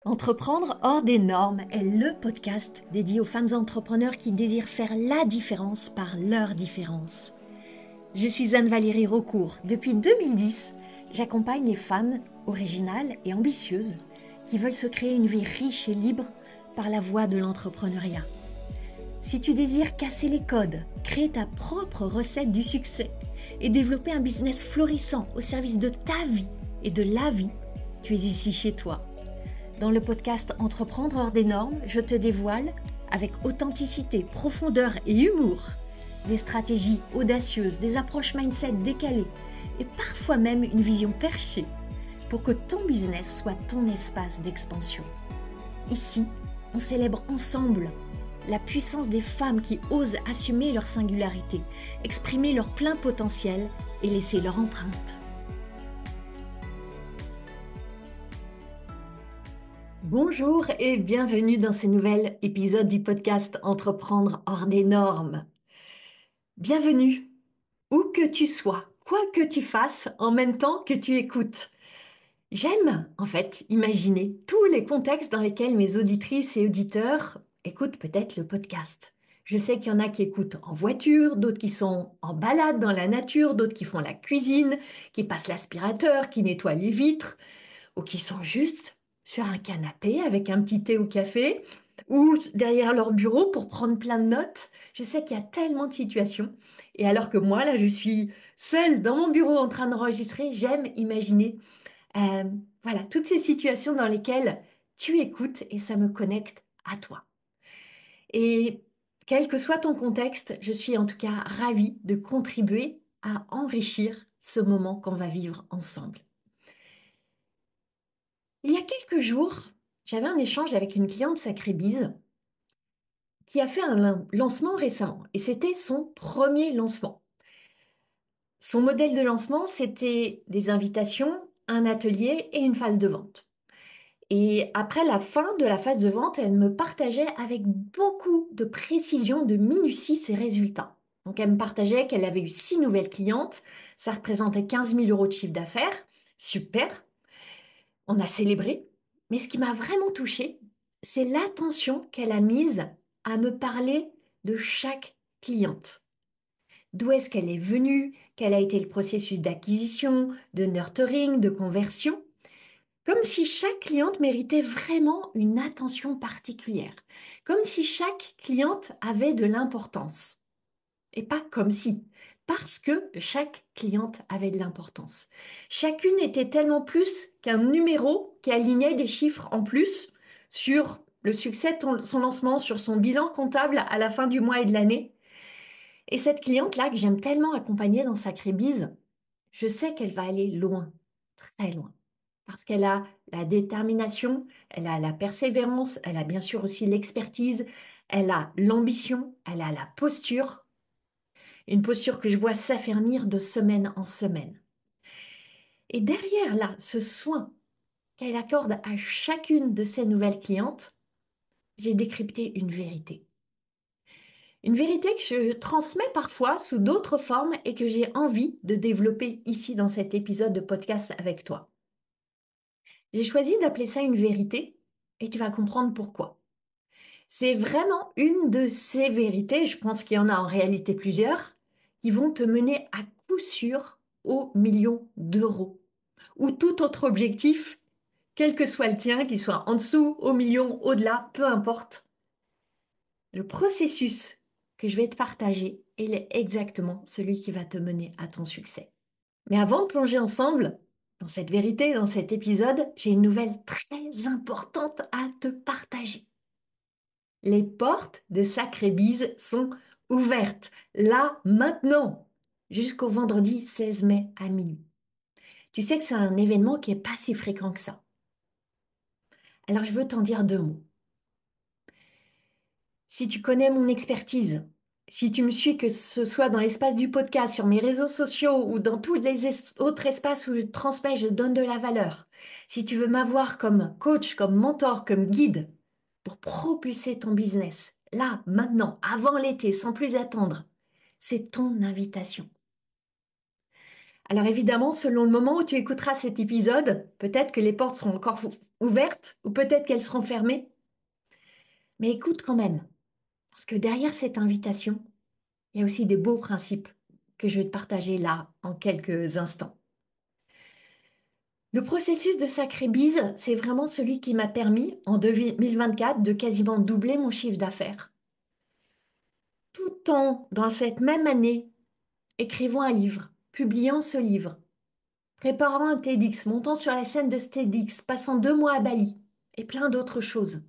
Entreprendre hors des normes est le podcast dédié aux femmes entrepreneurs qui désirent faire la différence par leur différence. Je suis Anne-Valérie Raucourt. Depuis 2010, j'accompagne les femmes originales et ambitieuses qui veulent se créer une vie riche et libre par la voie de l'entrepreneuriat. Si tu désires casser les codes, créer ta propre recette du succès et développer un business florissant au service de ta vie et de la vie, tu es ici chez toi. Dans le podcast Entreprendre hors des normes, je te dévoile, avec authenticité, profondeur et humour, des stratégies audacieuses, des approches mindset décalées et parfois même une vision perchée pour que ton business soit ton espace d'expansion. Ici, on célèbre ensemble la puissance des femmes qui osent assumer leur singularité, exprimer leur plein potentiel et laisser leur empreinte. Bonjour et bienvenue dans ce nouvel épisode du podcast Entreprendre hors des normes. Bienvenue, où que tu sois, quoi que tu fasses, en même temps que tu écoutes. J'aime, en fait, imaginer tous les contextes dans lesquels mes auditrices et auditeurs écoutent peut-être le podcast. Je sais qu'il y en a qui écoutent en voiture, d'autres qui sont en balade dans la nature, d'autres qui font la cuisine, qui passent l'aspirateur, qui nettoient les vitres, ou qui sont juste sur un canapé avec un petit thé ou café, ou derrière leur bureau pour prendre plein de notes. Je sais qu'il y a tellement de situations. Et alors que moi, là, je suis seule dans mon bureau en train d'enregistrer, j'aime imaginer, euh, voilà, toutes ces situations dans lesquelles tu écoutes et ça me connecte à toi. Et quel que soit ton contexte, je suis en tout cas ravie de contribuer à enrichir ce moment qu'on va vivre ensemble. Il y a quelques jours, j'avais un échange avec une cliente sacrée bise qui a fait un lancement récemment et c'était son premier lancement. Son modèle de lancement, c'était des invitations, un atelier et une phase de vente. Et après la fin de la phase de vente, elle me partageait avec beaucoup de précision, de minutie ses résultats. Donc elle me partageait qu'elle avait eu 6 nouvelles clientes, ça représentait 15 000 € de chiffre d'affaires, super. On a célébré, mais ce qui m'a vraiment touchée, c'est l'attention qu'elle a mise à me parler de chaque cliente. D'où est-ce qu'elle est venue, quel a été le processus d'acquisition, de nurturing, de conversion, comme si chaque cliente méritait vraiment une attention particulière, comme si chaque cliente avait de l'importance. Et pas comme si, parce que chaque cliente avait de l'importance. Chacune était tellement plus qu'un numéro qui alignait des chiffres en plus sur le succès de son lancement, sur son bilan comptable à la fin du mois et de l'année. Et cette cliente-là, que j'aime tellement accompagner dans Sacré Bise, je sais qu'elle va aller loin, très loin. Parce qu'elle a la détermination, elle a la persévérance, elle a bien sûr aussi l'expertise, elle a l'ambition, elle a la posture, une posture que je vois s'affermir de semaine en semaine. Et derrière là, ce soin qu'elle accorde à chacune de ses nouvelles clientes, j'ai décrypté une vérité. Une vérité que je transmets parfois sous d'autres formes et que j'ai envie de développer ici dans cet épisode de podcast avec toi. J'ai choisi d'appeler ça une vérité et tu vas comprendre pourquoi. C'est vraiment une de ces vérités, je pense qu'il y en a en réalité plusieurs, qui vont te mener à coup sûr aux millions d'euros ou tout autre objectif, quel que soit le tien, qu'il soit en dessous, au million, au-delà, peu importe. Le processus que je vais te partager, il est exactement celui qui va te mener à ton succès. Mais avant de plonger ensemble dans cette vérité, dans cet épisode, j'ai une nouvelle très importante à te partager. Les portes de Sacré Bise sont ouvertes, là, maintenant, jusqu'au vendredi 16 mai à minuit. Tu sais que c'est un événement qui est pas si fréquent que ça. Alors je veux t'en dire deux mots. Si tu connais mon expertise, si tu me suis, que ce soit dans l'espace du podcast, sur mes réseaux sociaux ou dans tous les autres espaces où je transmets, je donne de la valeur, si tu veux m'avoir comme coach, comme mentor, comme guide pour propulser ton business, là, maintenant, avant l'été, sans plus attendre, c'est ton invitation. Alors évidemment, selon le moment où tu écouteras cet épisode, peut-être que les portes seront encore ouvertes ou peut-être qu'elles seront fermées. Mais écoute quand même, parce que derrière cette invitation, il y a aussi des beaux principes que je vais te partager là en quelques instants. Le processus de Sacré Bise, c'est vraiment celui qui m'a permis, en 2024, de quasiment doubler mon chiffre d'affaires. Tout en, dans cette même année, écrivant un livre, publiant ce livre, préparant un TEDx, montant sur la scène de ce TEDx, passant 2 mois à Bali et plein d'autres choses.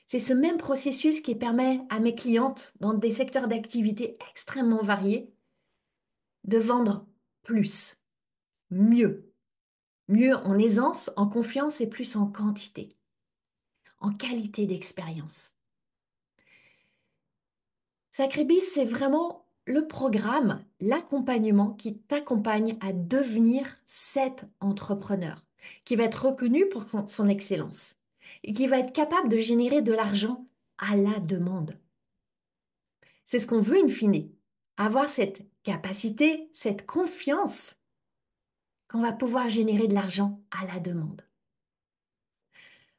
C'est ce même processus qui permet à mes clientes, dans des secteurs d'activité extrêmement variés, de vendre plus, mieux. Mieux en aisance, en confiance et plus en quantité, en qualité d'expérience. Sacrébis, c'est vraiment le programme, l'accompagnement qui t'accompagne à devenir cet entrepreneur, qui va être reconnu pour son excellence et qui va être capable de générer de l'argent à la demande. C'est ce qu'on veut in fine, avoir cette capacité, cette confiance qu'on va pouvoir générer de l'argent à la demande.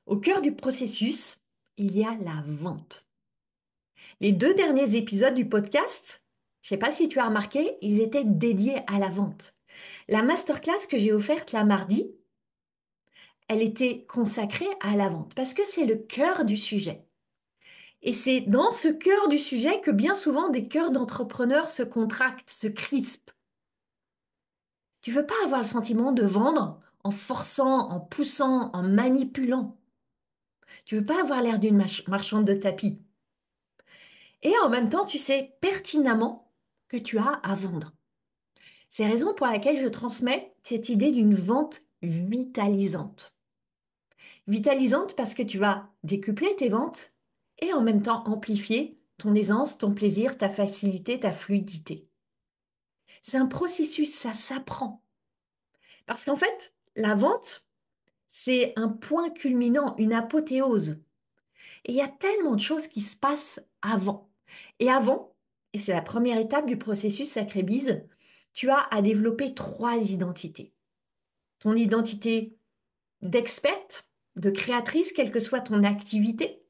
Au cœur du processus, il y a la vente. Les 2 derniers épisodes du podcast, je ne sais pas si tu as remarqué, ils étaient dédiés à la vente. La masterclass que j'ai offerte la mardi, elle était consacrée à la vente parce que c'est le cœur du sujet. Et c'est dans ce cœur du sujet que bien souvent des cœurs d'entrepreneurs se contractent, se crispent. Tu veux pas avoir le sentiment de vendre en forçant, en poussant, en manipulant. Tu veux pas avoir l'air d'une marchande de tapis. Et en même temps, tu sais pertinemment que tu as à vendre. C'est la raison pour laquelle je transmets cette idée d'une vente vitalisante. Vitalisante parce que tu vas décupler tes ventes et en même temps amplifier ton aisance, ton plaisir, ta facilité, ta fluidité. C'est un processus, ça s'apprend. Parce qu'en fait, la vente, c'est un point culminant, une apothéose. Et il y a tellement de choses qui se passent avant. Et avant, et c'est la première étape du processus Sacré Bise, tu as à développer 3 identités. Ton identité d'experte, de créatrice, quelle que soit ton activité.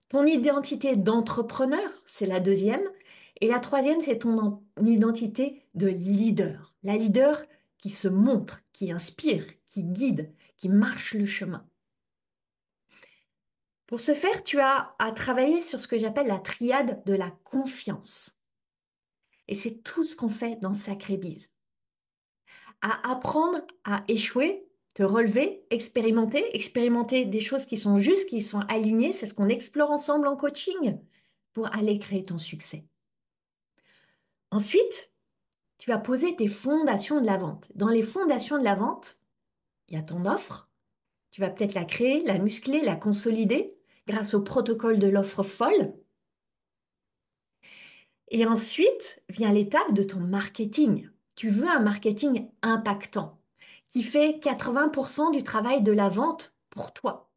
Ton identité d'entrepreneur, c'est la deuxième. Et la troisième, c'est ton identité de leader. La leader qui se montre, qui inspire, qui guide, qui marche le chemin. Pour ce faire, tu as à travailler sur ce que j'appelle la triade de la confiance. Et c'est tout ce qu'on fait dans Sacré Bise. À apprendre à échouer, te relever, expérimenter des choses qui sont justes, qui sont alignées. C'est ce qu'on explore ensemble en coaching pour aller créer ton succès. Ensuite, tu vas poser tes fondations de la vente. Dans les fondations de la vente, il y a ton offre. Tu vas peut-être la créer, la muscler, la consolider grâce au protocole de l'offre folle. Et ensuite vient l'étape de ton marketing. Tu veux un marketing impactant qui fait 80% du travail de la vente pour toi.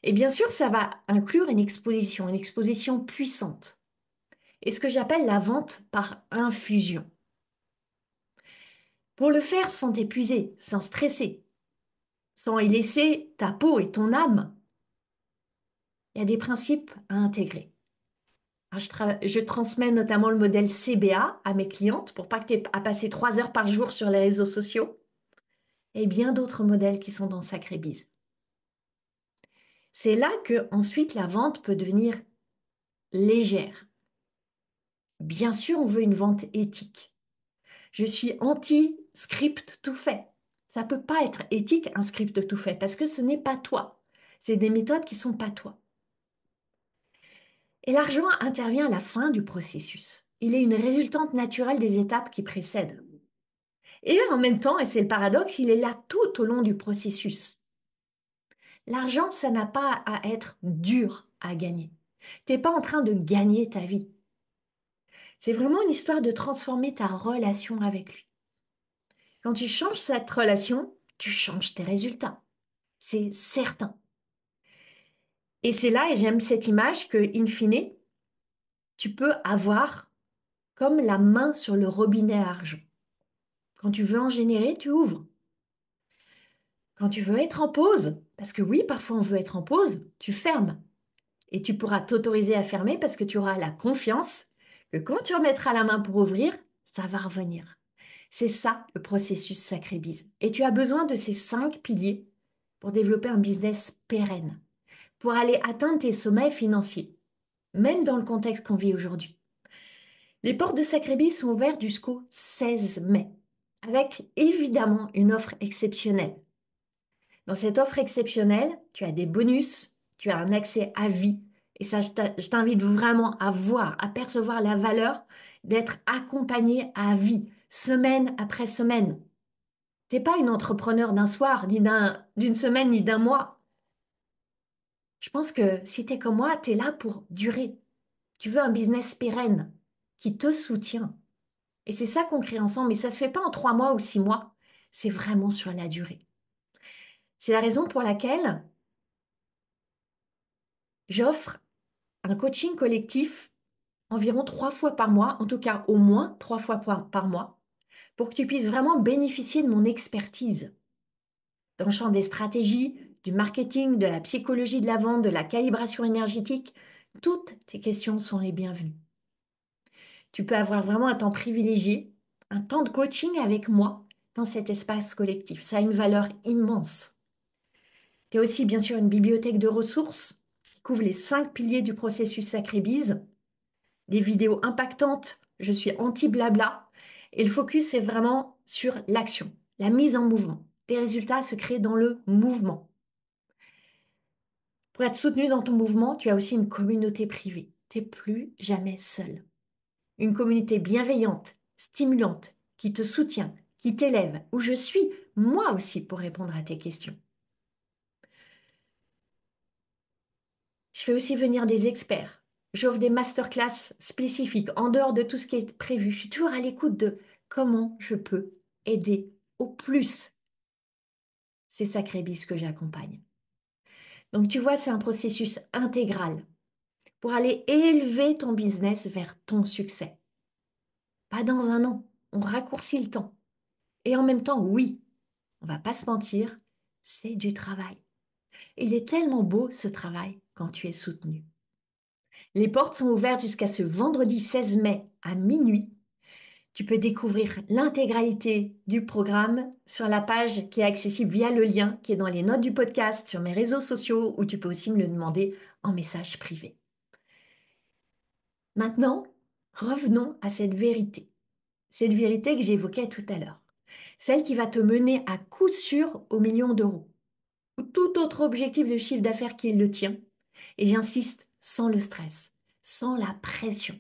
Et bien sûr, ça va inclure une exposition puissante. Et ce que j'appelle la vente par infusion. Pour le faire sans t'épuiser, sans stresser, sans y laisser ta peau et ton âme, il y a des principes à intégrer. Alors, je transmets notamment le modèle CBA à mes clientes pour pas que tu aies à passer 3 heures par jour sur les réseaux sociaux et bien d'autres modèles qui sont dans Sacré Bise. C'est là que ensuite la vente peut devenir légère. Bien sûr, on veut une vente éthique. Je suis anti-script tout fait. Ça peut pas être éthique un script tout fait parce que ce n'est pas toi. C'est des méthodes qui sont pas toi. Et l'argent intervient à la fin du processus. Il est une résultante naturelle des étapes qui précèdent. Et en même temps, et c'est le paradoxe, il est là tout au long du processus. L'argent, ça n'a pas à être dur à gagner. T'es pas en train de gagner ta vie. C'est vraiment une histoire de transformer ta relation avec lui. Quand tu changes cette relation, tu changes tes résultats. C'est certain. Et c'est là, et j'aime cette image, que, in fine, tu peux avoir comme la main sur le robinet à argent. Quand tu veux en générer, tu ouvres. Quand tu veux être en pause, parce que oui, parfois on veut être en pause, tu fermes. Et tu pourras t'autoriser à fermer parce que tu auras la confiance que quand tu remettras la main pour ouvrir, ça va revenir. C'est ça le processus Sacrébise. Et tu as besoin de ces 5 piliers pour développer un business pérenne, pour aller atteindre tes sommets financiers, même dans le contexte qu'on vit aujourd'hui. Les portes de Sacrébise sont ouvertes jusqu'au 16 mai, avec évidemment une offre exceptionnelle. Dans cette offre exceptionnelle, tu as des bonus, tu as un accès à vie. Et ça, je t'invite vraiment à voir, à percevoir la valeur d'être accompagné à vie, semaine après semaine. T'es pas une entrepreneur d'un soir, ni d'une semaine, ni d'un mois. Je pense que si t'es comme moi, t'es là pour durer. Tu veux un business pérenne qui te soutient. Et c'est ça qu'on crée ensemble. Mais ça se fait pas en 3 mois ou 6 mois. C'est vraiment sur la durée. C'est la raison pour laquelle j'offre un coaching collectif environ 3 fois par mois, en tout cas au moins 3 fois par mois, pour que tu puisses vraiment bénéficier de mon expertise dans le champ des stratégies, du marketing, de la psychologie de la vente, de la calibration énergétique. Toutes tes questions sont les bienvenues. Tu peux avoir vraiment un temps privilégié, un temps de coaching avec moi dans cet espace collectif. Ça a une valeur immense. Tu as aussi bien sûr une bibliothèque de ressources qui couvre les 5 piliers du processus Sacrébise, des vidéos impactantes, je suis anti-blabla, et le focus est vraiment sur l'action, la mise en mouvement. Tes résultats se créent dans le mouvement. Pour être soutenu dans ton mouvement, tu as aussi une communauté privée. Tu n'es plus jamais seul. Une communauté bienveillante, stimulante, qui te soutient, qui t'élève, où je suis, moi aussi, pour répondre à tes questions. Je fais aussi venir des experts. J'offre des masterclass spécifiques en dehors de tout ce qui est prévu. Je suis toujours à l'écoute de comment je peux aider au plus ces sacrés bis que j'accompagne. Donc tu vois, c'est un processus intégral pour aller élever ton business vers ton succès. Pas dans un an, on raccourcit le temps. Et en même temps, oui, on va pas se mentir, c'est du travail. Il est tellement beau ce travail quand tu es soutenu. Les portes sont ouvertes jusqu'à ce vendredi 16 mai à minuit. Tu peux découvrir l'intégralité du programme sur la page qui est accessible via le lien qui est dans les notes du podcast sur mes réseaux sociaux ou tu peux aussi me le demander en message privé. Maintenant, revenons à cette vérité que j'évoquais tout à l'heure, celle qui va te mener à coup sûr au million d'euros ou tout autre objectif de chiffre d'affaires qui est le tien. Et j'insiste, sans le stress, sans la pression,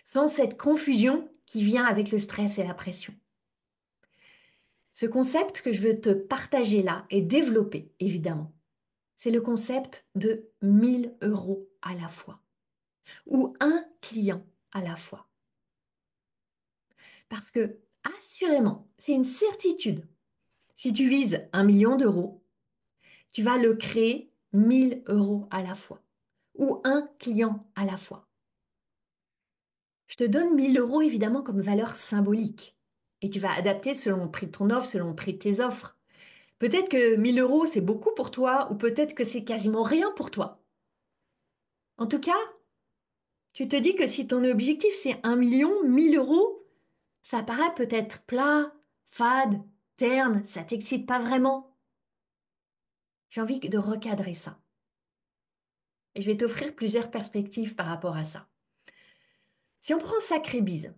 sans cette confusion qui vient avec le stress et la pression. Ce concept que je veux te partager là et développer, évidemment, c'est le concept de 1 000 € à la fois ou un client à la fois. Parce que, assurément, c'est une certitude. Si tu vises 1 million d'euros, tu vas le créer 1 000 € à la fois ou un client à la fois. Je te donne 1 000 € évidemment comme valeur symbolique et tu vas adapter selon le prix de ton offre, selon le prix de tes offres. Peut-être que 1 000 € c'est beaucoup pour toi ou peut-être que c'est quasiment rien pour toi. En tout cas, tu te dis que si ton objectif c'est 1 million, 1 000 €, ça paraît peut-être plat, fade, terne, ça t'excite pas vraiment. J'ai envie de recadrer ça. Et je vais t'offrir plusieurs perspectives par rapport à ça. Si on prend Sacrébise,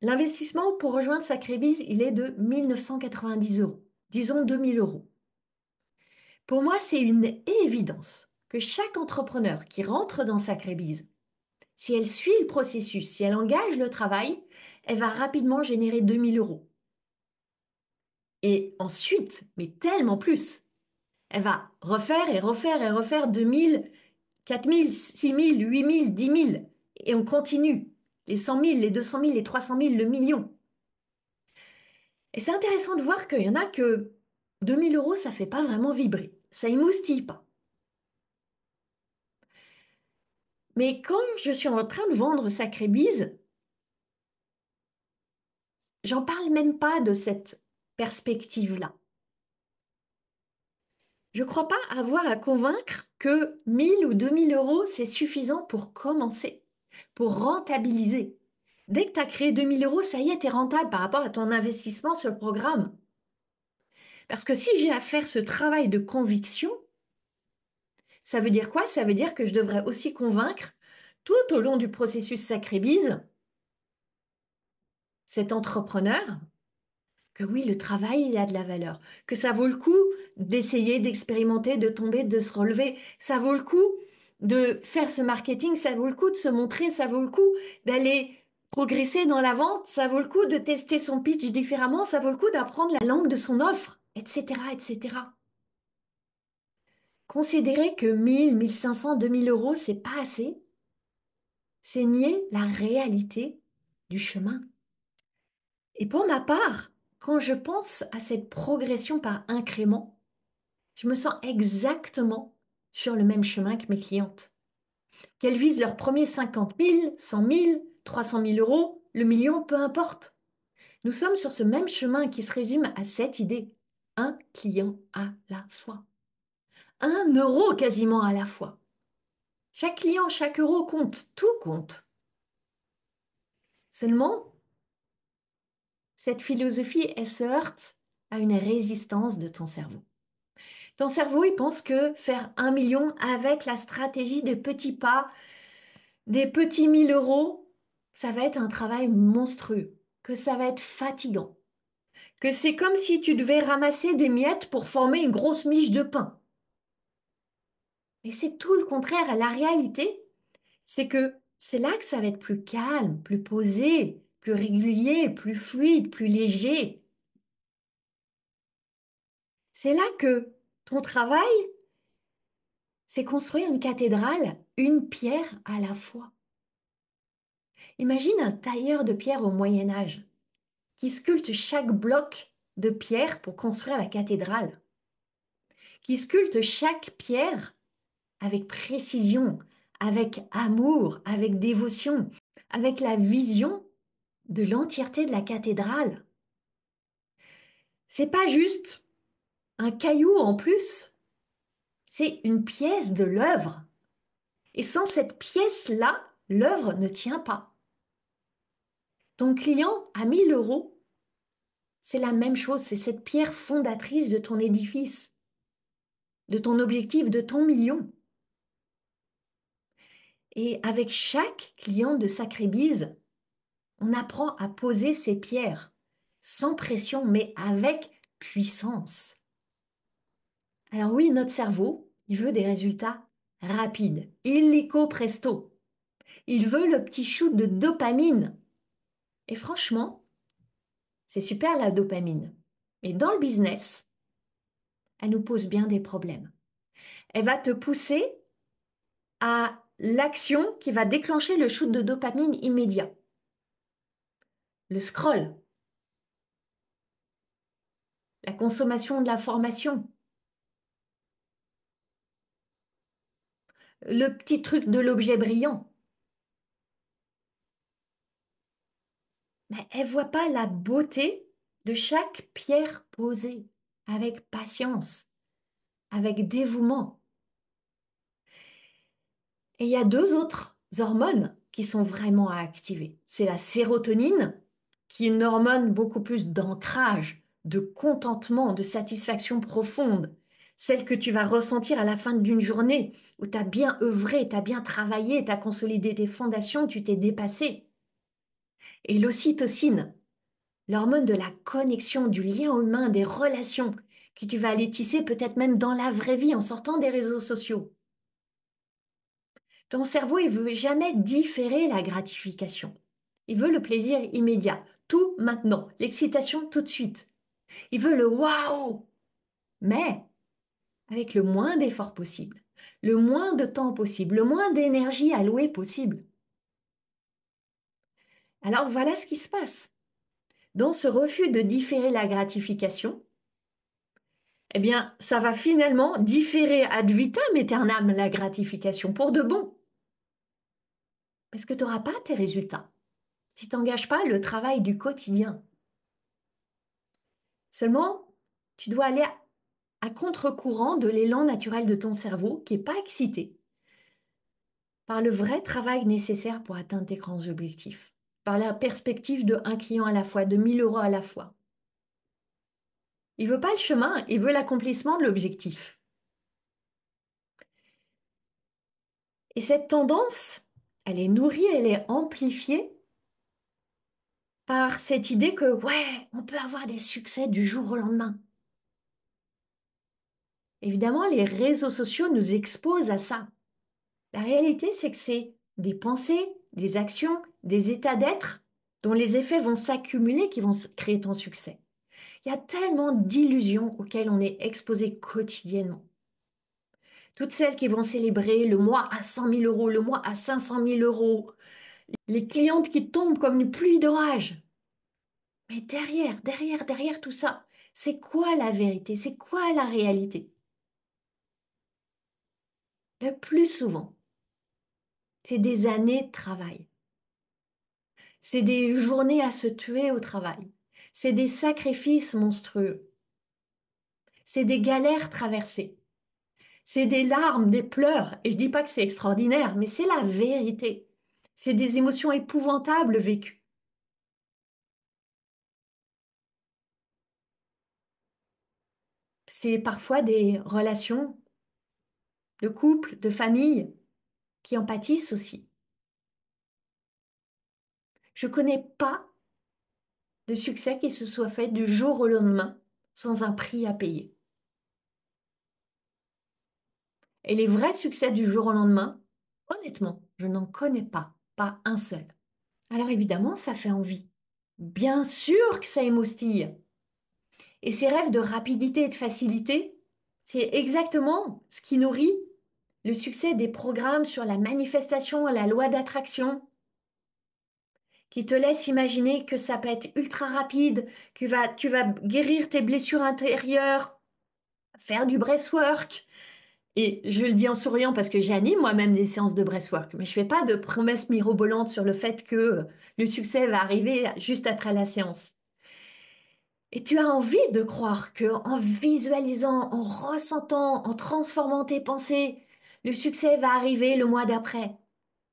l'investissement pour rejoindre Sacrébise, il est de 1 990 €. Disons 2 000 €. Pour moi, c'est une évidence que chaque entrepreneur qui rentre dans Sacrébise, si elle suit le processus, si elle engage le travail, elle va rapidement générer 2 000 €. Et ensuite, mais tellement plus, elle va refaire et refaire et refaire 2 000, 4 000, 6 000, 8 000, 10 000. Et on continue. Les 100 000, les 200 000, les 300 000, le million. Et c'est intéressant de voir qu'il y en a que 2 000 €, ça ne fait pas vraiment vibrer. Ça émoustille pas. Mais quand je suis en train de vendre Sacrébise, J'en parle même pas de cette perspective-là. Je ne crois pas avoir à convaincre que 1 000 ou 2 000 euros, c'est suffisant pour commencer, pour rentabiliser. Dès que tu as créé 2 000 euros, ça y est, tu es rentable par rapport à ton investissement sur le programme. Parce que si j'ai à faire ce travail de conviction, ça veut dire quoi? Ça veut dire que je devrais aussi convaincre tout au long du processus Sacrébise cet entrepreneur que oui, le travail, il a de la valeur, que ça vaut le coup d'essayer, d'expérimenter, de tomber, de se relever, ça vaut le coup de faire ce marketing, ça vaut le coup de se montrer, ça vaut le coup d'aller progresser dans la vente, ça vaut le coup de tester son pitch différemment, ça vaut le coup d'apprendre la langue de son offre, etc., etc. Considérer que 1 000, 1 500, 2 000 euros, c'est pas assez, c'est nier la réalité du chemin. Et pour ma part, quand je pense à cette progression par incrément, je me sens exactement sur le même chemin que mes clientes. Qu'elles visent leurs premiers 50 000, 100 000, 300 000 euros, le million, peu importe. Nous sommes sur ce même chemin qui se résume à cette idée. Un client à la fois. 1 euro quasiment à la fois. Chaque client, chaque euro compte, tout compte. Seulement, cette philosophie, elle se heurte à une résistance de ton cerveau. Ton cerveau, il pense que faire 1 million avec la stratégie des petits pas, des petits 1 000 euros, ça va être un travail monstrueux, que ça va être fatigant, que c'est comme si tu devais ramasser des miettes pour former une grosse miche de pain. Et c'est tout le contraire. La réalité, c'est que c'est là que ça va être plus calme, plus posé, plus régulier, plus fluide, plus léger. C'est là que ton travail, c'est construire une cathédrale, une pierre à la fois. Imagine un tailleur de pierre au Moyen Âge qui sculpte chaque bloc de pierre pour construire la cathédrale, qui sculpte chaque pierre avec précision, avec amour, avec dévotion, avec la vision de l'entièreté de la cathédrale. C'est pas juste un caillou en plus, c'est une pièce de l'œuvre. Et sans cette pièce-là, l'œuvre ne tient pas. Ton client à 1 000 euros, c'est la même chose, c'est cette pierre fondatrice de ton édifice, de ton objectif, de ton million. Et avec chaque client de Sacrébise, on apprend à poser ces pierres sans pression, mais avec puissance. Alors oui, notre cerveau, il veut des résultats rapides, illico presto. Il veut le petit shoot de dopamine. Et franchement, c'est super la dopamine. Mais dans le business, elle nous pose bien des problèmes. Elle va te pousser à l'action qui va déclencher le shoot de dopamine immédiat. Le scroll, la consommation de la formation, le petit truc de l'objet brillant. Mais elle voit pas la beauté de chaque pierre posée avec patience, avec dévouement. Et il y a deux autres hormones qui sont vraiment à activer. C'est la sérotonine, qui est une hormone beaucoup plus d'ancrage, de contentement, de satisfaction profonde. Celle que tu vas ressentir à la fin d'une journée où tu as bien œuvré, tu as bien travaillé, tu as consolidé tes fondations, tu t'es dépassé. Et l'ocytocine, l'hormone de la connexion, du lien humain, des relations que tu vas aller tisser peut-être même dans la vraie vie en sortant des réseaux sociaux. Ton cerveau, il veut jamais différer la gratification. Il veut le plaisir immédiat, tout maintenant, l'excitation tout de suite. Il veut le waouh, mais avec le moins d'efforts possible, le moins de temps possible, le moins d'énergie allouée possible. Alors voilà ce qui se passe. Dans ce refus de différer la gratification, eh bien, ça va finalement différer ad vitam aeternam la gratification pour de bon. Parce que tu n'auras pas tes résultats si tu n'engages pas le travail du quotidien. Seulement, tu dois aller à contre-courant de l'élan naturel de ton cerveau qui n'est pas excité par le vrai travail nécessaire pour atteindre tes grands objectifs, par la perspective de un client à la fois, de 1 000 € à la fois. Il veut pas le chemin, il veut l'accomplissement de l'objectif. Et cette tendance, elle est nourrie, elle est amplifiée par cette idée que, ouais, on peut avoir des succès du jour au lendemain. Évidemment, les réseaux sociaux nous exposent à ça. La réalité, c'est que c'est des pensées, des actions, des états d'être dont les effets vont s'accumuler qui vont créer ton succès. Il y a tellement d'illusions auxquelles on est exposé quotidiennement. Toutes celles qui vont célébrer le mois à 100 000 €, le mois à 500 000 €, les clientes qui tombent comme une pluie d'orage. Mais derrière tout ça, c'est quoi la vérité? C'est quoi la réalité? Le plus souvent, c'est des années de travail. C'est des journées à se tuer au travail. C'est des sacrifices monstrueux. C'est des galères traversées. C'est des larmes, des pleurs. Et je dis pas que c'est extraordinaire, mais c'est la vérité. C'est des émotions épouvantables vécues. C'est parfois des relations de couple, de famille qui en pâtissent aussi. Je connais pas de succès qui se soit fait du jour au lendemain sans un prix à payer. Et les vrais succès du jour au lendemain, honnêtement, je n'en connais pas un seul. Alors évidemment, ça fait envie. Bien sûr que ça émoustille. Et ces rêves de rapidité et de facilité, c'est exactement ce qui nourrit le succès des programmes sur la manifestation, la loi d'attraction, qui te laissent imaginer que ça peut être ultra rapide, que tu vas guérir tes blessures intérieures, faire du breathwork. Et je le dis en souriant parce que j'anime moi-même des séances de breathwork, mais je fais pas de promesses mirobolantes sur le fait que le succès va arriver juste après la séance. Et tu as envie de croire que en visualisant, en ressentant, en transformant tes pensées, le succès va arriver le mois d'après.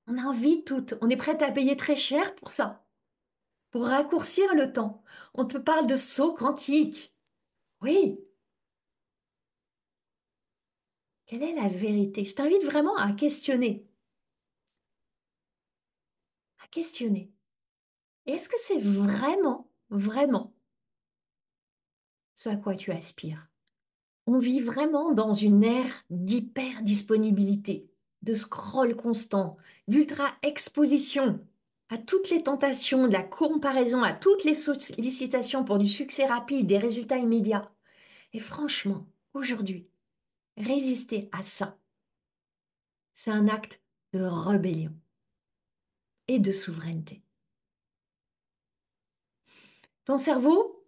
On a envie de tout, on est prêt à payer très cher pour ça, pour raccourcir le temps. On te parle de saut quantique. Oui, quelle est la vérité? Je t'invite vraiment à questionner, à questionner. Et est-ce que c'est vraiment ce à quoi tu aspires? On vit vraiment dans une ère d'hyper-disponibilité, de scroll constant, d'ultra-exposition à toutes les tentations, de la comparaison, à toutes les sollicitations pour du succès rapide, des résultats immédiats. Et franchement, aujourd'hui, résister à ça, c'est un acte de rébellion et de souveraineté. Ton cerveau,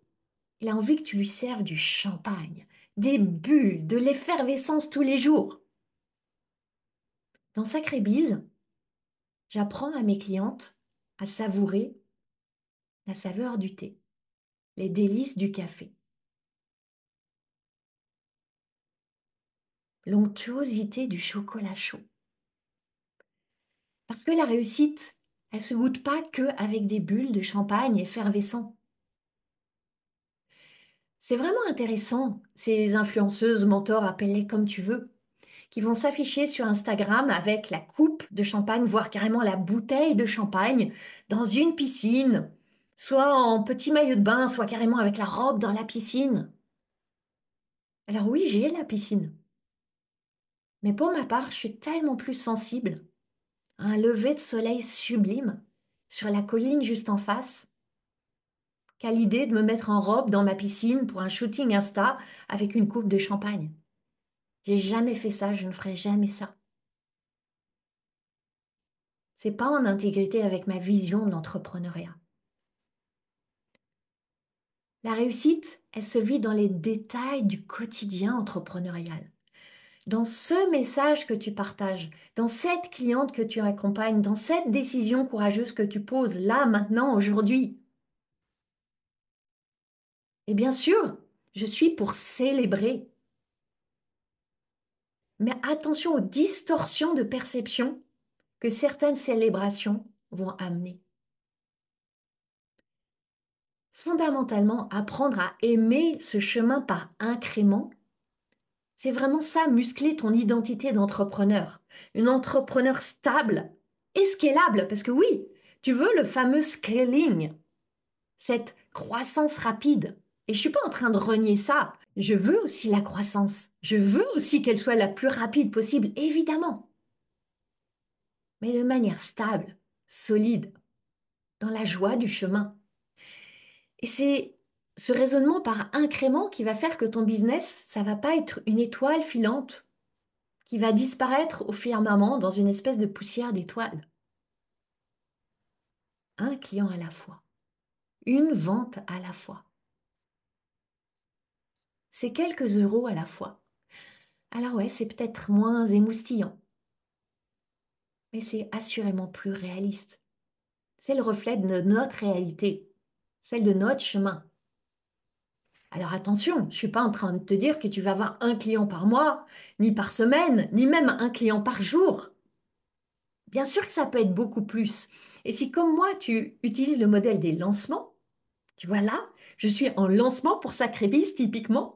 il a envie que tu lui serves du champagne, des bulles, de l'effervescence tous les jours. Dans Sacré Bise, j'apprends à mes clientes à savourer la saveur du thé, les délices du café, l'onctuosité du chocolat chaud. Parce que la réussite, elle se goûte pas que avec des bulles de champagne effervescents. C'est vraiment intéressant, ces influenceuses, mentors, appelle-les comme tu veux, qui vont s'afficher sur Instagram avec la coupe de champagne, voire carrément la bouteille de champagne, dans une piscine, soit en petit maillot de bain, soit carrément avec la robe dans la piscine. Alors oui, j'ai la piscine. Mais pour ma part, je suis tellement plus sensible à un lever de soleil sublime sur la colline juste en face qu'à l'idée de me mettre en robe dans ma piscine pour un shooting Insta avec une coupe de champagne. J'ai jamais fait ça, je ne ferai jamais ça. C'est pas en intégrité avec ma vision de l'entrepreneuriat. La réussite, elle se vit dans les détails du quotidien entrepreneurial. Dans ce message que tu partages, dans cette cliente que tu accompagnes, dans cette décision courageuse que tu poses là, maintenant, aujourd'hui. Et bien sûr, Je suis pour célébrer. Mais attention aux distorsions de perception que certaines célébrations vont amener. Fondamentalement, apprendre à aimer ce chemin par incrément, c'est vraiment ça, muscler ton identité d'entrepreneur. Une entrepreneur stable et scalable, parce que oui, tu veux le fameux scaling, cette croissance rapide. Et je suis pas en train de renier ça. Je veux aussi la croissance. Je veux aussi qu'elle soit la plus rapide possible, évidemment, mais de manière stable, solide, dans la joie du chemin. Et c'est ce raisonnement par incrément qui va faire que ton business, ça va pas être une étoile filante qui va disparaître au firmament dans une espèce de poussière d'étoiles. Un client à la fois, une vente à la fois. C'est quelques euros à la fois. Alors ouais, c'est peut-être moins émoustillant, mais c'est assurément plus réaliste. C'est le reflet de notre réalité, celle de notre chemin. Alors attention, je ne suis pas en train de te dire que tu vas avoir un client par mois, ni par semaine, ni même un client par jour. Bien sûr que ça peut être beaucoup plus. Et si comme moi, tu utilises le modèle des lancements, tu vois là, je suis en lancement pour Sacrébis typiquement,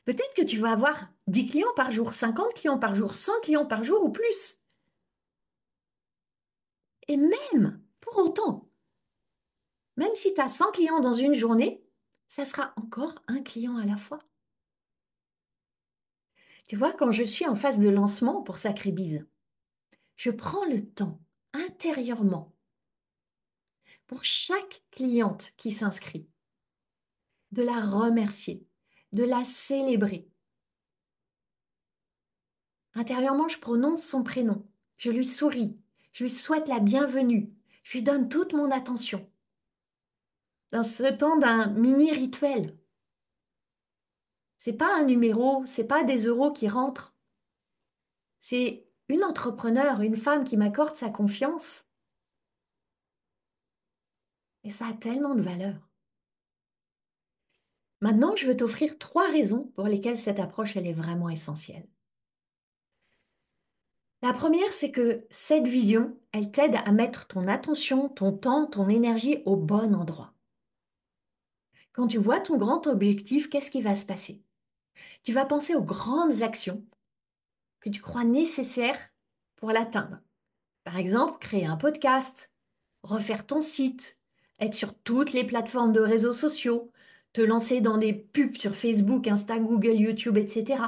peut-être que tu vas avoir 10 clients par jour, 50 clients par jour, 100 clients par jour ou plus. Et même, pour autant, même si tu as 100 clients dans une journée, ça sera encore un client à la fois. Tu vois, quand je suis en phase de lancement pour Sacrébise, je prends le temps intérieurement pour chaque cliente qui s'inscrit de la remercier, de la célébrer. Intérieurement, je prononce son prénom, je lui souris, je lui souhaite la bienvenue, je lui donne toute mon attention. Dans ce temps d'un mini rituel, c'est pas un numéro, c'est pas des euros qui rentrent, c'est une entrepreneur, une femme qui m'accorde sa confiance. Et ça a tellement de valeur. Maintenant, je veux t'offrir 3 raisons pour lesquelles cette approche, elle est vraiment essentielle. La première, c'est que cette vision, elle t'aide à mettre ton attention, ton temps, ton énergie au bon endroit. Quand tu vois ton grand objectif, qu'est-ce qui va se passer? Tu vas penser aux grandes actions que tu crois nécessaires pour l'atteindre. Par exemple, créer un podcast, refaire ton site, être sur toutes les plateformes de réseaux sociaux, te lancer dans des pubs sur Facebook, Insta, Google, YouTube, etc.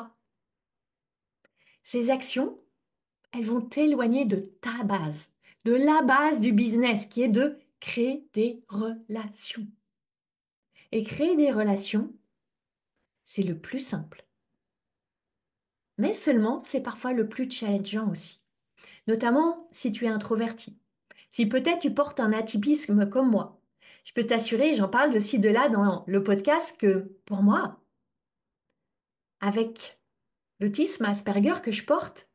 Ces actions, elles vont t'éloigner de ta base, de la base du business qui est de créer des relations. Et créer des relations, c'est le plus simple. Mais seulement, c'est parfois le plus challengeant aussi. Notamment si tu es introverti. Si peut-être tu portes un atypisme comme moi. Je peux t'assurer, j'en parle de ci, de là dans le podcast, que pour moi, avec l'autisme Asperger que je porte,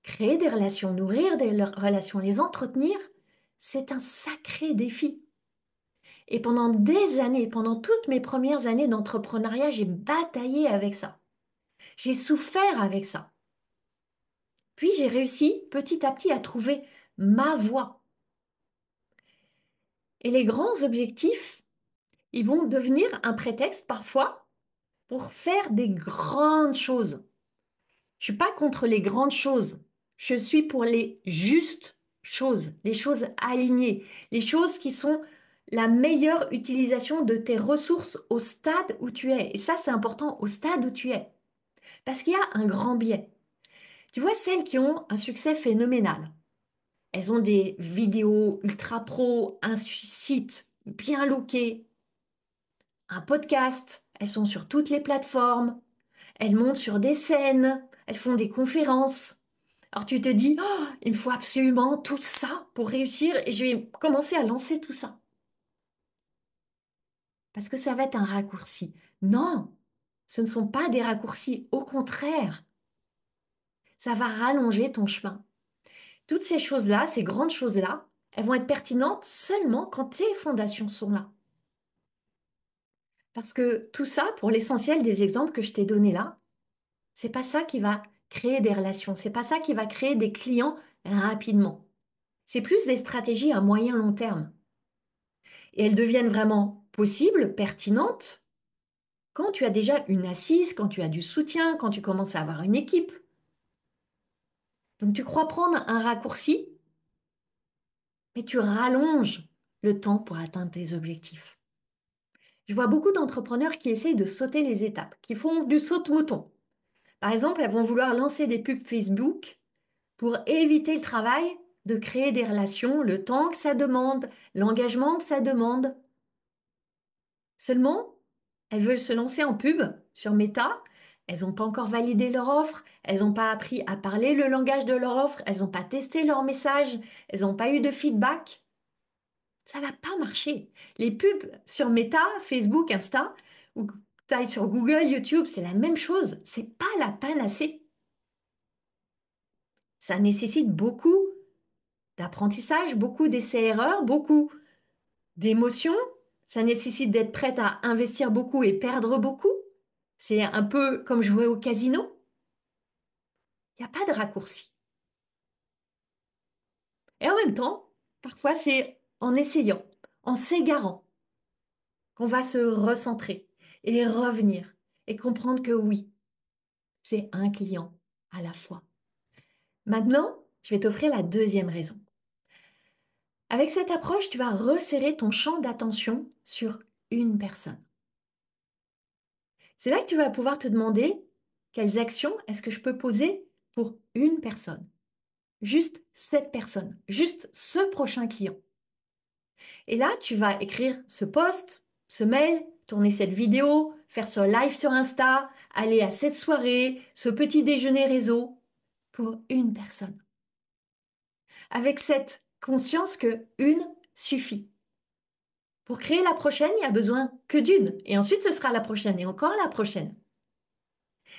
créer des relations, nourrir des relations, les entretenir, c'est un sacré défi. Et pendant des années, pendant toutes mes premières années d'entrepreneuriat, j'ai bataillé avec ça. J'ai souffert avec ça. Puis j'ai réussi petit à petit à trouver ma voie. Et les grands objectifs, ils vont devenir un prétexte parfois pour faire des grandes choses. Je suis pas contre les grandes choses. Je suis pour les justes choses, les choses alignées, les choses qui sont la meilleure utilisation de tes ressources au stade où tu es. Et ça, c'est important au stade où tu es. Parce qu'il y a un grand biais. Tu vois, celles qui ont un succès phénoménal, elles ont des vidéos ultra pro, un site bien looké, un podcast, elles sont sur toutes les plateformes, elles montent sur des scènes, elles font des conférences. Alors tu te dis, oh, il me faut absolument tout ça pour réussir et je vais commencer à lancer tout ça. Parce que ça va être un raccourci. Non, ce ne sont pas des raccourcis. Au contraire, ça va rallonger ton chemin. Toutes ces choses-là, ces grandes choses-là, elles vont être pertinentes seulement quand tes fondations sont là. Parce que tout ça, pour l'essentiel des exemples que je t'ai donnés là, c'est pas ça qui va créer des relations, c'est pas ça qui va créer des clients rapidement. C'est plus des stratégies à moyen long terme. Et elles deviennent vraiment possibles, pertinentes, quand tu as déjà une assise, quand tu as du soutien, quand tu commences à avoir une équipe. Donc tu crois prendre un raccourci, mais tu rallonges le temps pour atteindre tes objectifs. Je vois beaucoup d'entrepreneurs qui essayent de sauter les étapes, qui font du saute-mouton. Par exemple, elles vont vouloir lancer des pubs Facebook pour éviter le travail de créer des relations, le temps que ça demande, l'engagement que ça demande. Seulement, elles veulent se lancer en pub sur Meta. Elles n'ont pas encore validé leur offre, elles n'ont pas appris à parler le langage de leur offre, elles n'ont pas testé leur message, elles n'ont pas eu de feedback. Ça va pas marcher. Les pubs sur Meta, Facebook, Insta, ou tu ailles sur Google, YouTube, c'est la même chose. C'est pas la panacée. Ça nécessite beaucoup d'apprentissage, beaucoup d'essais-erreurs, beaucoup d'émotions. Ça nécessite d'être prête à investir beaucoup et perdre beaucoup. C'est un peu comme jouer au casino. Il n'y a pas de raccourci. Et en même temps, parfois c'est en essayant, en s'égarant, qu'on va se recentrer et revenir et comprendre que oui, c'est un client à la fois. Maintenant, je vais t'offrir la deuxième raison. Avec cette approche, tu vas resserrer ton champ d'attention sur une personne. C'est là que tu vas pouvoir te demander quelles actions est-ce que je peux poser pour une personne. Juste cette personne, juste ce prochain client. Et là, tu vas écrire ce post, ce mail, tourner cette vidéo, faire ce live sur Insta, aller à cette soirée, ce petit déjeuner réseau pour une personne. Avec cette conscience que une suffit. Pour créer la prochaine, il n'y a besoin que d'une. Et ensuite, ce sera la prochaine et encore la prochaine.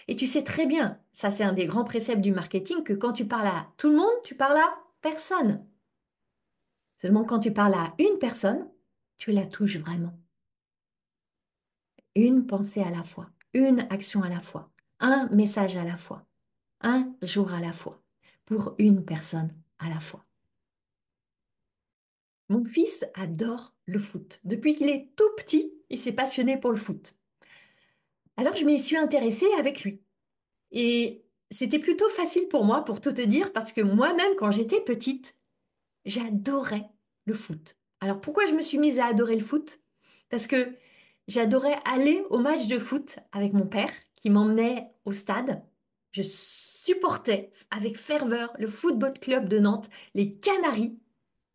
Et tu sais très bien, ça c'est un des grands préceptes du marketing, que quand tu parles à tout le monde, tu parles à personne. Seulement quand tu parles à une personne, tu la touches vraiment. Une pensée à la fois, une action à la fois, un message à la fois, un jour à la fois, pour une personne à la fois. Mon fils adore le foot. Depuis qu'il est tout petit, il s'est passionné pour le foot. Alors je m'y suis intéressée avec lui. Et c'était plutôt facile pour moi, pour tout te dire, parce que moi-même, quand j'étais petite, j'adorais le foot. Alors pourquoi je me suis mise à adorer le foot? Parce que j'adorais aller au match de foot avec mon père qui m'emmenait au stade. Je supportais avec ferveur le Football Club de Nantes, les Canaries.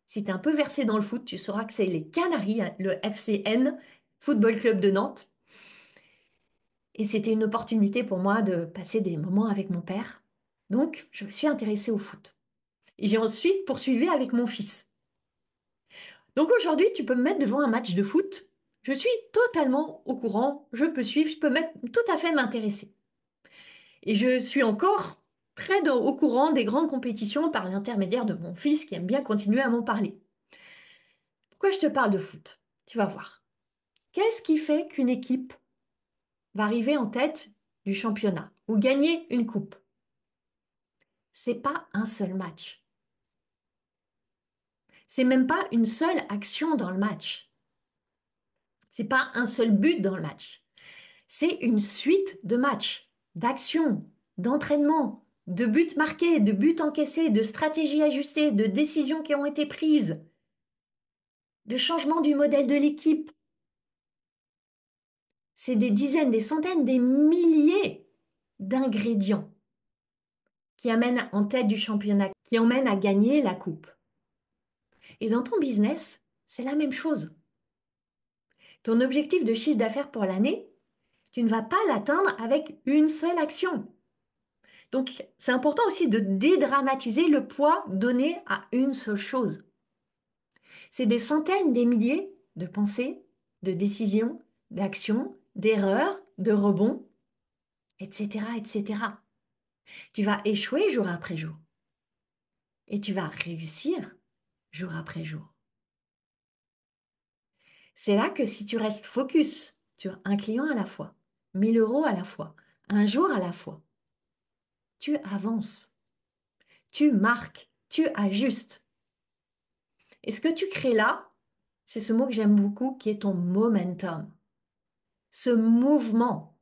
Si tu es un peu versé dans le foot, tu sauras que c'est les Canaries, hein, le FCN, Football Club de Nantes. Et c'était une opportunité pour moi de passer des moments avec mon père. Donc, je me suis intéressée au foot. Et j'ai ensuite poursuivi avec mon fils. Donc aujourd'hui, tu peux me mettre devant un match de foot. Je suis totalement au courant, je peux suivre, je peux tout à fait m'intéresser. Et je suis encore au courant des grandes compétitions par l'intermédiaire de mon fils qui aime bien continuer à m'en parler. Pourquoi je te parle de foot? Tu vas voir. Qu'est-ce qui fait qu'une équipe va arriver en tête du championnat ou gagner une coupe? C'est pas un seul match. C'est même pas une seule action dans le match. C'est pas un seul but dans le match. C'est une suite de matchs, d'actions, d'entraînements, de buts marqués, de buts encaissés, de stratégies ajustées, de décisions qui ont été prises, de changement du modèle de l'équipe. C'est des dizaines, des centaines, des milliers d'ingrédients qui amènent en tête du championnat, qui emmènent à gagner la coupe. Et dans ton business, c'est la même chose. Ton objectif de chiffre d'affaires pour l'année, tu ne vas pas l'atteindre avec une seule action. Donc, c'est important aussi de dédramatiser le poids donné à une seule chose. C'est des centaines, des milliers de pensées, de décisions, d'actions, d'erreurs, de rebonds, etc., etc. Tu vas échouer jour après jour et tu vas réussir jour après jour. C'est là que si tu restes focus, un client à la fois, 1 000 € à la fois, un jour à la fois. Tu avances, tu marques, tu ajustes. Et ce que tu crées là, c'est ce mot que j'aime beaucoup qui est ton momentum. Ce mouvement,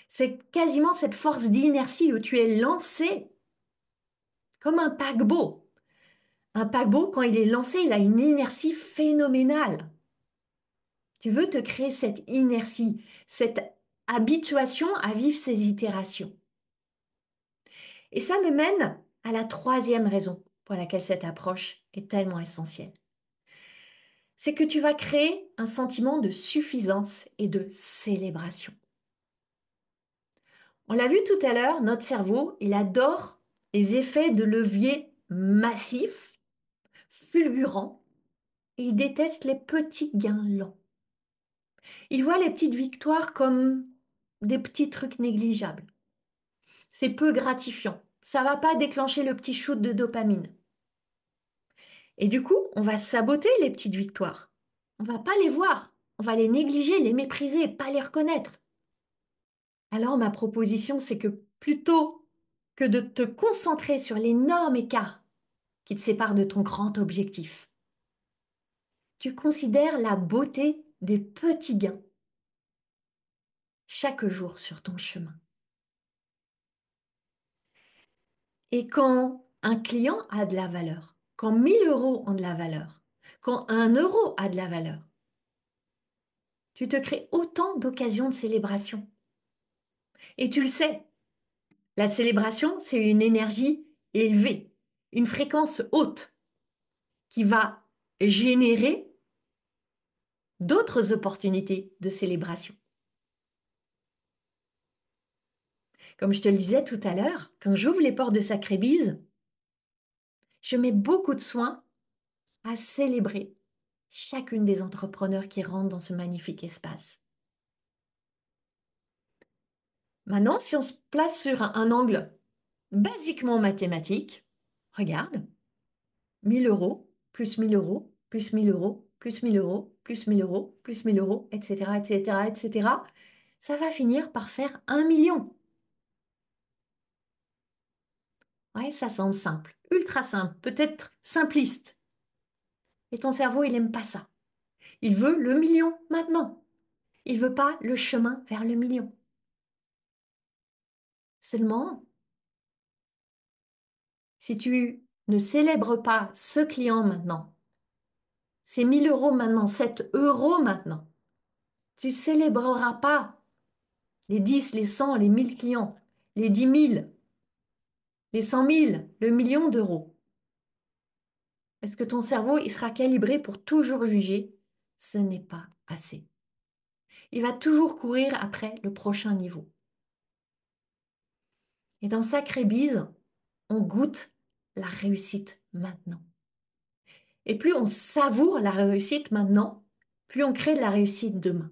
c'est quasiment cette force d'inertie où tu es lancé comme un paquebot. Un paquebot, quand il est lancé, il a une inertie phénoménale. Tu veux te créer cette inertie, cette habituation à vivre ces itérations. Et ça me mène à la troisième raison pour laquelle cette approche est tellement essentielle. C'est que tu vas créer un sentiment de suffisance et de célébration. On l'a vu tout à l'heure, notre cerveau, il adore les effets de levier massifs, fulgurants, et il déteste les petits gains lents. Il voit les petites victoires comme des petits trucs négligeables. C'est peu gratifiant. Ça va pas déclencher le petit shoot de dopamine. Et du coup, on va saboter les petites victoires. On va pas les voir. On va les négliger, les mépriser, pas les reconnaître. Alors ma proposition, c'est que plutôt que de te concentrer sur l'énorme écart qui te sépare de ton grand objectif, tu considères la beauté des petits gains chaque jour sur ton chemin. Et quand un client a de la valeur, quand 1 000 € ont de la valeur, quand 1 € a de la valeur, tu te crées autant d'occasions de célébration. Et tu le sais, la célébration, c'est une énergie élevée, une fréquence haute qui va générer d'autres opportunités de célébration. Comme je te le disais tout à l'heure, quand j'ouvre les portes de Sacré-Bise, je mets beaucoup de soin à célébrer chacune des entrepreneurs qui rentrent dans ce magnifique espace. Maintenant, si on se place sur un angle basiquement mathématique, regarde, 1 000 € plus 1 000 € plus 1 000 € plus 1 000 € plus 1 000 € plus 1 000 €, etc., etc., etc., ça va finir par faire 1 million. Ouais, ça semble simple, ultra simple, peut-être simpliste. Et ton cerveau, il n'aime pas ça. Il veut le million maintenant. Il veut pas le chemin vers le million. Seulement, si tu ne célèbres pas ce client maintenant, ces 1 000 € maintenant, 7 € maintenant, tu célébreras pas les 10, les 100, les 1 000 clients, les 10 000, les 100 000, le million d'euros. Est-ce que ton cerveau, il sera calibré pour toujours juger? Ce n'est pas assez. Il va toujours courir après le prochain niveau. Et dans Sacré-Bise, on goûte la réussite maintenant. Et plus on savoure la réussite maintenant, plus on crée de la réussite demain.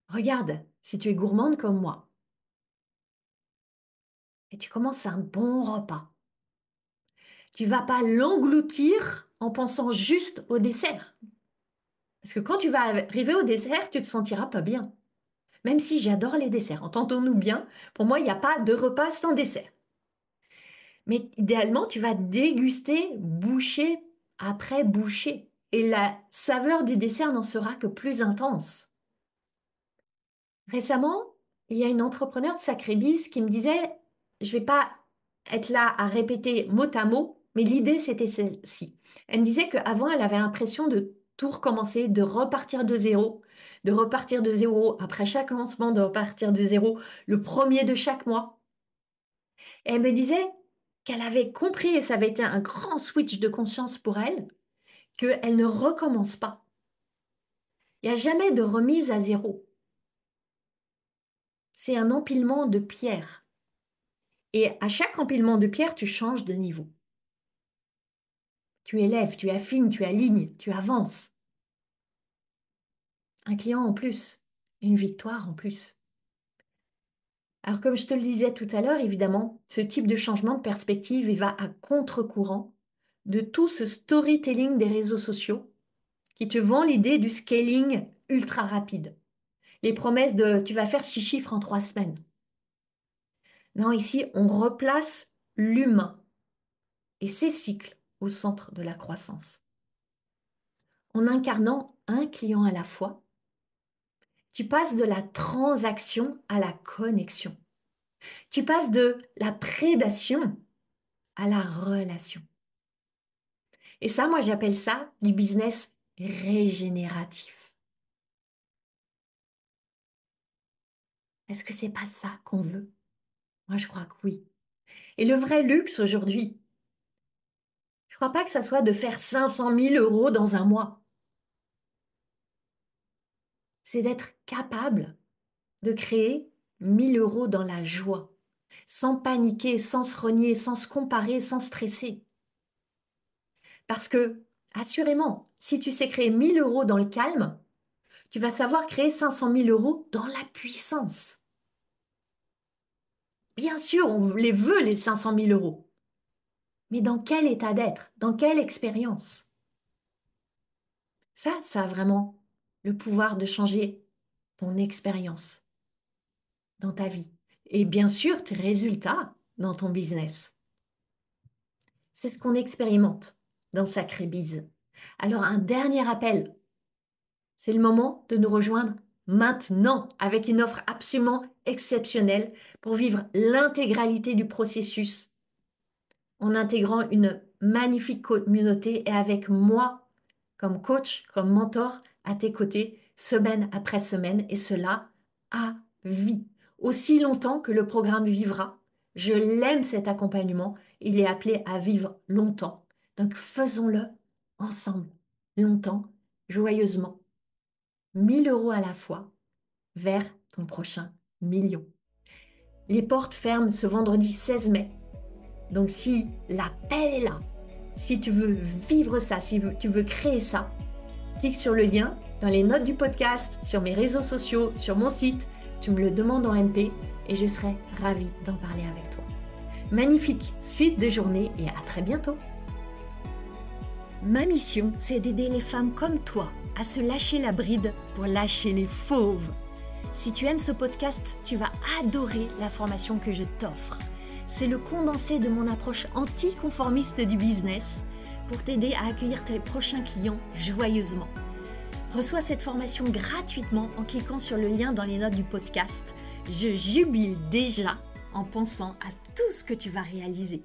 Regarde, si tu es gourmande comme moi, et tu commences un bon repas, tu vas pas l'engloutir en pensant juste au dessert. Parce que quand tu vas arriver au dessert, tu te sentiras pas bien. Même si j'adore les desserts, entendons-nous bien, pour moi, il n'y a pas de repas sans dessert. Mais idéalement, tu vas déguster bouchée après bouchée. Et la saveur du dessert n'en sera que plus intense. Récemment, il y a une entrepreneure de Sacré-Bise qui me disait, je vais pas être là à répéter mot à mot, mais l'idée c'était celle-ci. Elle me disait qu'avant, elle avait l'impression de tout recommencer, de repartir de zéro après chaque lancement, de repartir de zéro le premier de chaque mois. Et elle me disait qu'elle avait compris, et ça avait été un grand switch de conscience pour elle, qu'elle ne recommence pas. Il n'y a jamais de remise à zéro. C'est un empilement de pierres. Et à chaque empilement de pierres, tu changes de niveau. Tu élèves, tu affines, tu alignes, tu avances. Un client en plus, une victoire en plus. Alors comme je te le disais tout à l'heure, évidemment, ce type de changement de perspective, il va à contre-courant de tout ce storytelling des réseaux sociaux qui te vend l'idée du scaling ultra rapides. Les promesses de tu vas faire 6 chiffres en 3 semaines. Non, ici, on replace l'humain et ses cycles au centre de la croissance. En incarnant un client à la fois, tu passes de la transaction à la connexion. Tu passes de la prédation à la relation. Et ça, moi, j'appelle ça du business régénératif. Est-ce que c'est pas ça qu'on veut? Moi, je crois que oui. Et le vrai luxe aujourd'hui, je crois pas que ça soit de faire 500 000 euros dans un mois. C'est d'être capable de créer 1 000 euros dans la joie, sans paniquer, sans se renier, sans se comparer, sans stresser. Parce que, assurément, si tu sais créer 1 000 euros dans le calme, tu vas savoir créer 500 000 euros dans la puissance. Bien sûr, on les veut, les 500 000 euros. Mais dans quel état d'être? Dans quelle expérience? Ça a vraiment le pouvoir de changer ton expérience dans ta vie. Et bien sûr, tes résultats dans ton business. C'est ce qu'on expérimente dans Sacré Bise. Alors, un dernier appel. C'est le moment de nous rejoindre maintenant avec une offre absolument exceptionnelle pour vivre l'intégralité du processus en intégrant une magnifique communauté et avec moi comme coach, comme mentor à tes côtés, semaine après semaine, et cela à vie. Aussi longtemps que le programme vivra, je l'aime cet accompagnement, il est appelé à vivre longtemps. Donc faisons-le ensemble, longtemps, joyeusement. 1 000 euros à la fois vers ton prochain million. Les portes ferment ce vendredi 16 mai. Donc si l'appel est là, si tu veux vivre ça, si tu veux créer ça, clique sur le lien dans les notes du podcast, sur mes réseaux sociaux, sur mon site, tu me le demandes en MP et je serai ravie d'en parler avec toi. Magnifique suite de journée et à très bientôt. Ma mission, c'est d'aider les femmes comme toi à se lâcher la bride pour lâcher les fauves. Si tu aimes ce podcast, tu vas adorer la formation que je t'offre. C'est le condensé de mon approche anticonformiste du business pour t'aider à accueillir tes prochains clients joyeusement. Reçois cette formation gratuitement en cliquant sur le lien dans les notes du podcast. Je jubile déjà en pensant à tout ce que tu vas réaliser.